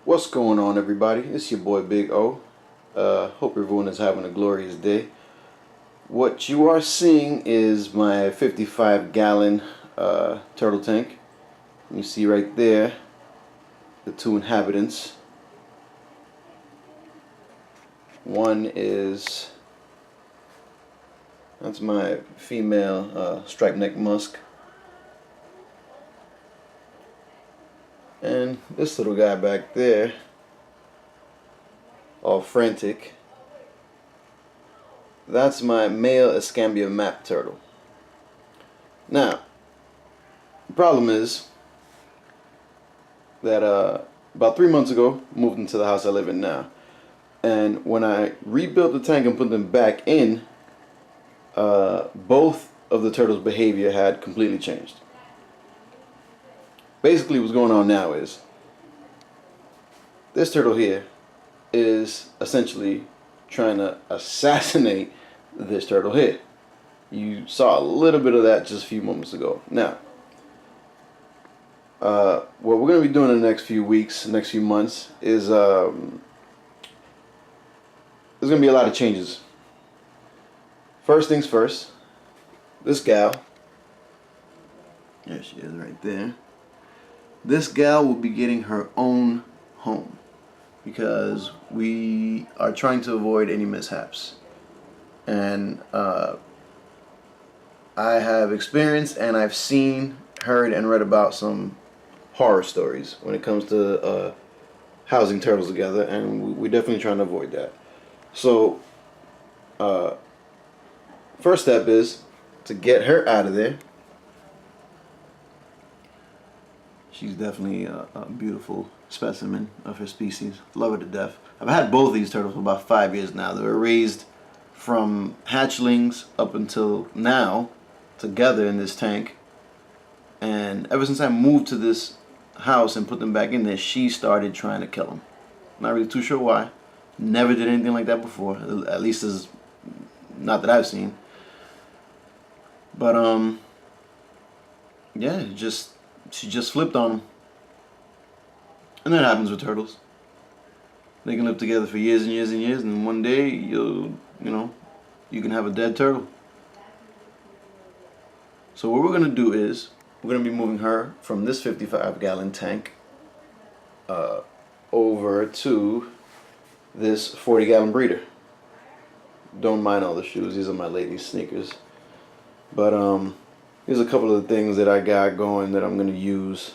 What's going on, everybody? It's your boy Big O. Hope everyone is having a glorious day. What you are seeing is my 55-gallon turtle tank. You see right there the two inhabitants. One is, that's my female striped neck musk. And this little guy back there, all frantic, that's my male Escambia map turtle. Now, the problem is that about 3 months ago, moved into the house I live in now. And when I rebuilt the tank and put them back in, both of the turtles' behavior had completely changed. Basically, what's going on now is this turtle here is essentially trying to assassinate this turtle here. You saw a little bit of that just a few moments ago. Now, what we're going to be doing in the next few weeks, next few months, is there's going to be a lot of changes. First things first, this gal, there she is right there. This gal will be getting her own home because we are trying to avoid any mishaps. And I have experienced and I've seen, heard, and read about some horror stories when it comes to housing turtles together, and we're definitely trying to avoid that. So, first step is to get her out of there. She's definitely a beautiful specimen of her species. Love her to death. I've had both these turtles for about 5 years now. They were raised from hatchlings up until now together in this tank. And ever since I moved to this house and put them back in there, she started trying to kill them. Not really too sure why. Never did anything like that before. At least as not that I've seen. But yeah, she just flipped on them. And that happens with turtles. They can live together for years and years and years, and one day you can have a dead turtle. So what we're gonna do is we're gonna be moving her from this 55-gallon tank over to this 40-gallon breeder. Don't mind all the shoes; these are my ladies' sneakers. But here's a couple of the things that I got going that I'm gonna use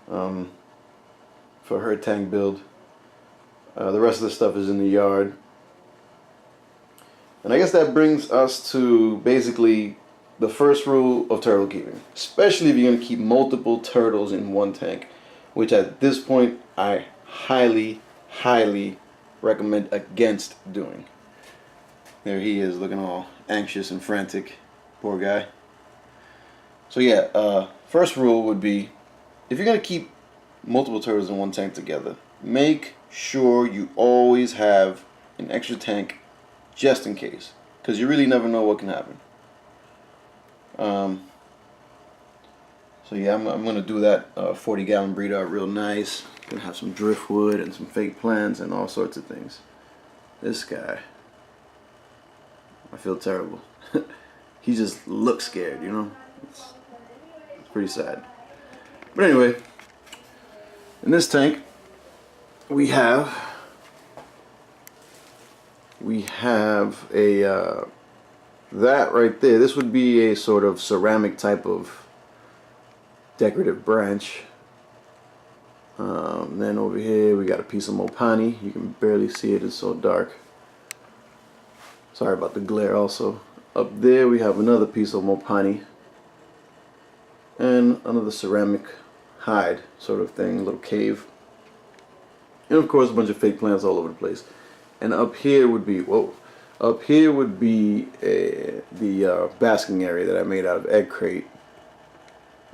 for her tank build. The rest of the stuff is in the yard. And I guess that brings us to basically the first rule of turtle keeping, especially if you're going to keep multiple turtles in one tank, which at this point I highly, highly recommend against doing. There he is, looking all anxious and frantic. Poor guy. So yeah, first rule would be, if you're going to keep multiple turtles in one tank together, make sure you always have an extra tank just in case, because you really never know what can happen. So yeah, I'm going to do that 40-gallon breeder out real nice. Going to have some driftwood and some fake plants and all sorts of things. This guy, I feel terrible. He just looks scared, you know? It's pretty sad. But anyway, in this tank, we have a that right there. This would be a sort of ceramic type of decorative branch. Then over here we got a piece of mopani. You can barely see it, it's so dark. Sorry about the glare also. Up there we have another piece of mopani and another ceramic hide sort of thing, little cave. And of course a bunch of fake plants all over the place. And up here would be, up here would be the basking area that I made out of egg crate.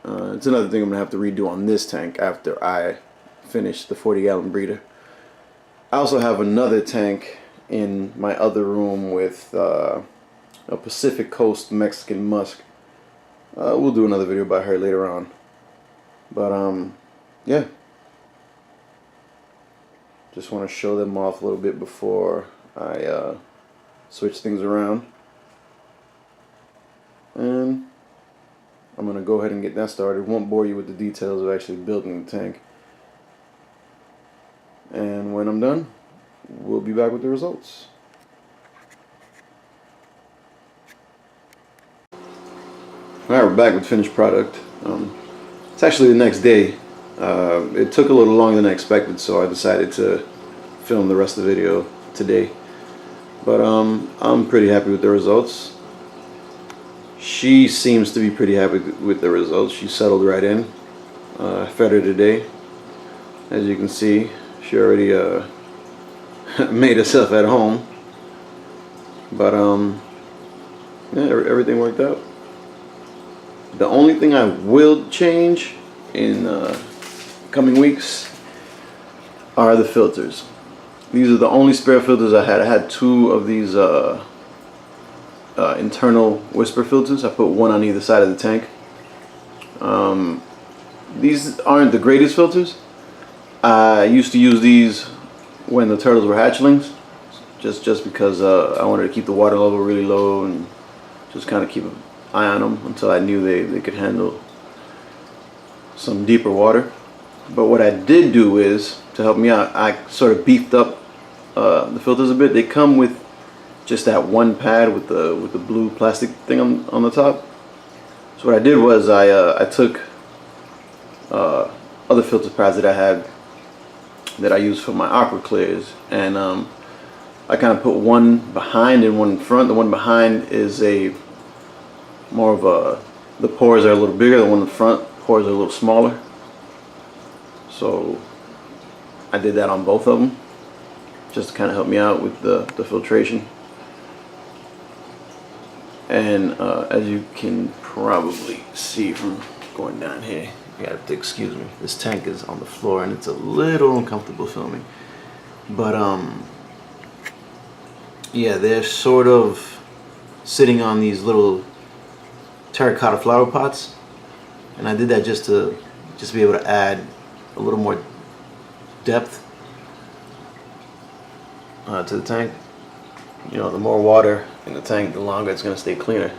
It's another thing I'm going to have to redo on this tank after I finish the 40-gallon breeder. I also have another tank in my other room with a Pacific Coast Mexican musk. We'll do another video about her later on. But yeah. Just want to show them off a little bit before I switch things around. And I'm going to go ahead and get that started. Won't bore you with the details of actually building the tank. And when I'm done, we'll be back with the results. Alright, we're back with finished product. It's actually the next day. It took a little longer than I expected, so I decided to film the rest of the video today. But I'm pretty happy with the results. She seems to be pretty happy with the results. She settled right in. I fed her today. As you can see, she already made herself at home. But yeah, everything worked out. The only thing I will change in coming weeks are the filters. These are the only spare filters I had. I had two of these internal whisper filters. I put one on either side of the tank. These aren't the greatest filters. I used to use these when the turtles were hatchlings, just because I wanted to keep the water level really low and just kind of keep an eye on them until I knew they could handle some deeper water. But what I did do is, to help me out, I sort of beefed up the filters a bit. They come with just that one pad with the blue plastic thing on the top. So what I did was I took other filter pads that I had that I use for my aqua clears, and I kind of put one behind and one in front. The one behind is more of the pores are a little bigger. The one in the front, pores are a little smaller. So I did that on both of them, just to kind of help me out with the filtration. And as you can probably see from going down here, you have to excuse me, this tank is on the floor and it's a little uncomfortable filming. But yeah, they're sort of sitting on these little terracotta flower pots, and I did that just to be able to add a little more depth to the tank. You know, the more water in the tank, the longer it's going to stay cleaner.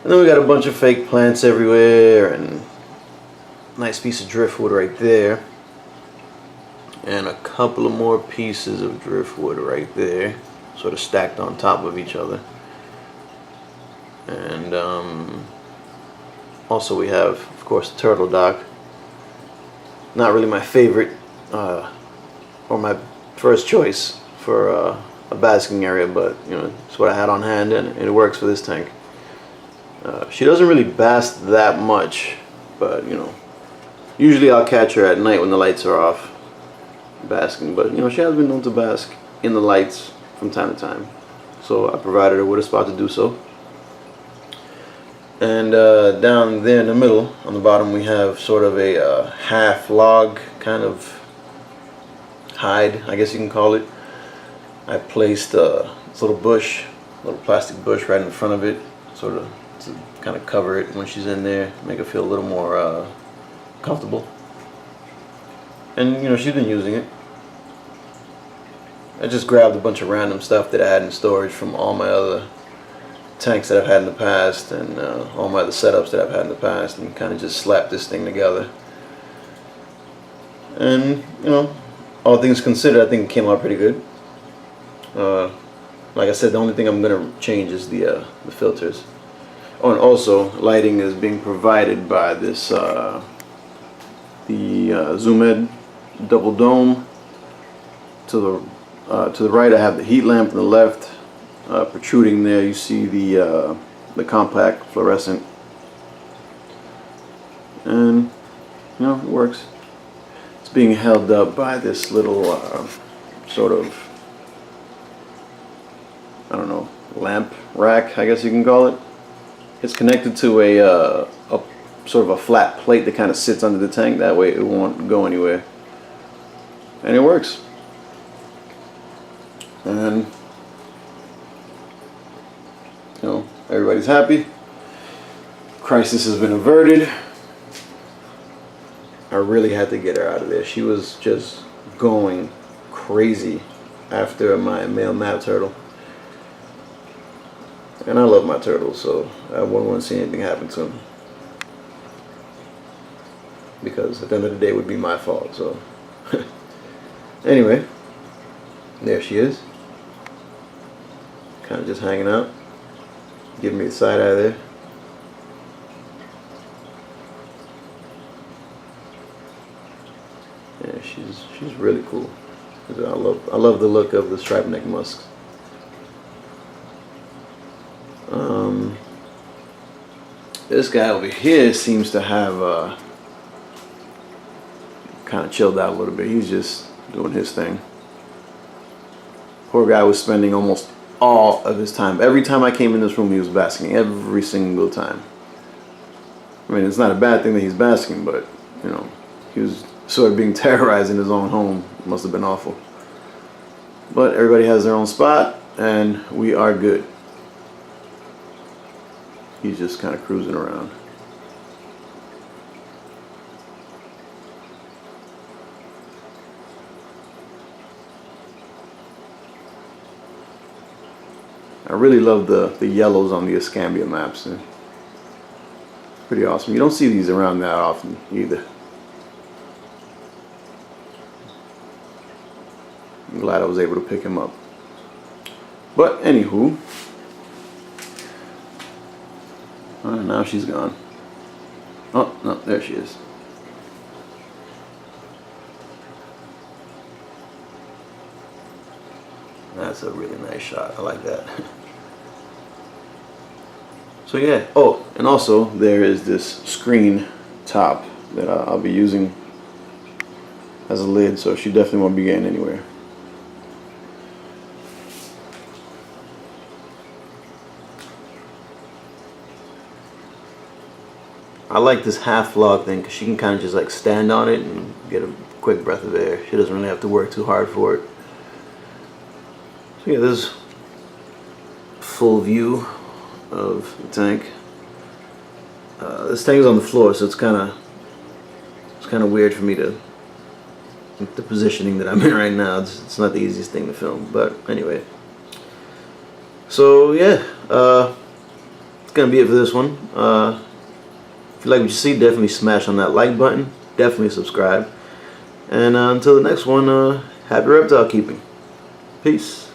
And then we got a bunch of fake plants everywhere, and a nice piece of driftwood right there, and a couple of more pieces of driftwood right there, sort of stacked on top of each other. And also we have, of course, the turtle dock. Not really my favorite or my first choice for a basking area, but you know, it's what I had on hand, and it works for this tank. She doesn't really bask that much, but you know, usually I'll catch her at night when the lights are off basking, but you know, she has been known to bask in the lights from time to time, so I provided her with a spot to do so. And down there in the middle, on the bottom, we have sort of a half log kind of hide, I guess you can call it. I placed this little bush, little plastic bush right in front of it, sort of to kind of cover it when she's in there, make her feel a little more comfortable. And you know, she's been using it. I just grabbed a bunch of random stuff that I had in storage from all my other tanks that I've had in the past, and all my other setups that I've had in the past, and kind of just slapped this thing together. And you know, all things considered, I think it came out pretty good. Like I said, the only thing I'm gonna change is the filters. Oh, and also lighting is being provided by this the Zoom double dome. To the right, I have the heat lamp. On the left, protruding there, you see the compact fluorescent, and you know, it works. It's being held up by this little sort of, I don't know, lamp rack, I guess you can call it. It's connected to a sort of a flat plate that kind of sits under the tank. That way, it won't go anywhere, and it works. And you know, everybody's happy. Crisis has been averted. I really had to get her out of there. She was just going crazy after my male map turtle. And I love my turtles, so I wouldn't want to see anything happen to them. Because at the end of the day it would be my fault, so. Anyway, there she is. Kind of just hanging out. Giving me the side eye there. Yeah, she's really cool. I love the look of the striped neck musks. This guy over here seems to have kind of chilled out a little bit. He's just doing his thing. Poor guy was spending almost all of his time. Every time I came in this room, he was basking. Every single time. I mean, it's not a bad thing that he's basking, but you know, he was sort of being terrorized in his own home. It must have been awful. But everybody has their own spot, and we are good. He's just kind of cruising around. I really love the yellows on the Escambia maps. Pretty awesome. You don't see these around that often either. I'm glad I was able to pick him up. But anywho, now she's gone. Oh no, there she is. That's a really nice shot. I like that. So yeah. Oh, and also there is this screen top that I'll be using as a lid, so she definitely won't be getting anywhere. I like this half log thing because she can kind of just like stand on it and get a quick breath of air. She doesn't really have to work too hard for it. So yeah, this full view of the tank. This tank is on the floor, so it's kind of weird for me to the positioning that I'm in right now. It's not the easiest thing to film, but anyway. So yeah, it's gonna be it for this one. If you like what you see, definitely smash on that like button. Definitely subscribe. And until the next one, happy reptile keeping. Peace.